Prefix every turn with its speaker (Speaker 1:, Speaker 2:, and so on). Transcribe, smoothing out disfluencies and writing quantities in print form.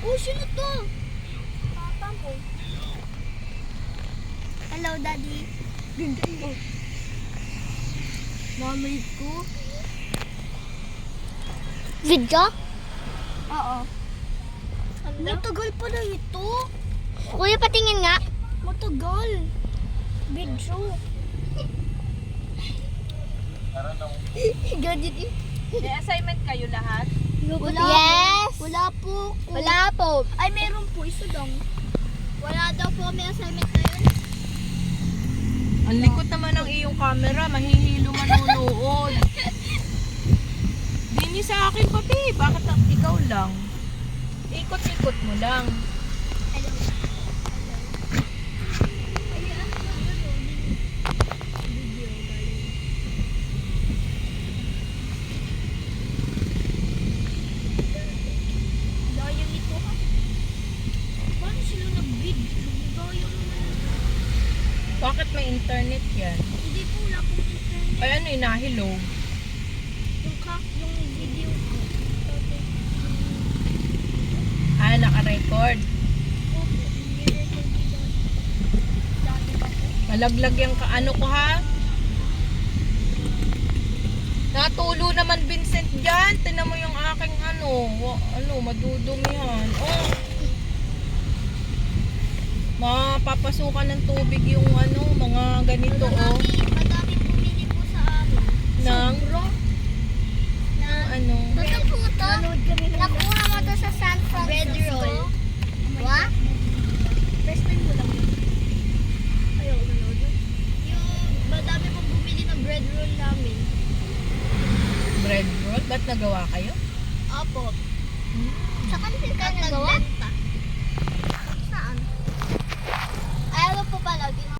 Speaker 1: Oh, sino to? Papa mo. Hello, Daddy. Ganda yun. Mami ko.
Speaker 2: Video?
Speaker 1: Oo. Matagal pa na ito.
Speaker 2: Kuya, patingin nga.
Speaker 1: Matagal. Video. Ganyan eh.
Speaker 3: May assignment kayo lahat?
Speaker 1: Wala
Speaker 2: Yes.
Speaker 1: po. Wala po.
Speaker 2: Wala po.
Speaker 1: Ay, meron po. Isa lang. Wala daw po. May assignment na yun.
Speaker 3: Ang likot naman ng iyong camera, mahihilo manunood. Di niyo sa akin, papi. Bakit ikaw lang? Ikot-ikot mo lang.
Speaker 1: Hello. Layo nito ha. Paano sila nag-video? Layo naman.
Speaker 3: Bakit may internet yan?
Speaker 1: Hindi po wala pong internet.
Speaker 3: Ay ano yun, nahilog.
Speaker 1: Yung video ko.
Speaker 3: Ah, naka-record.
Speaker 1: Opo, nire-record nila. Dati pa po.
Speaker 3: Malaglag yung ano ko ha. Natulo naman Vincent dyan. Tinan mo yung aking madudumihan. Oh. Mapapasukan ng tubig yung mga ganito oh.
Speaker 1: Madami pumili po sa amin.
Speaker 3: Nang ano.
Speaker 1: Ito po ito. Nakuha mo to sa San Francisco. Bread roll. What? First time ko lang yun. Ayaw, nanood. Yung madami pong bumili ng bread roll namin.
Speaker 3: Bread roll? Ba't nagawa kayo?
Speaker 1: Apo.
Speaker 3: Hmm.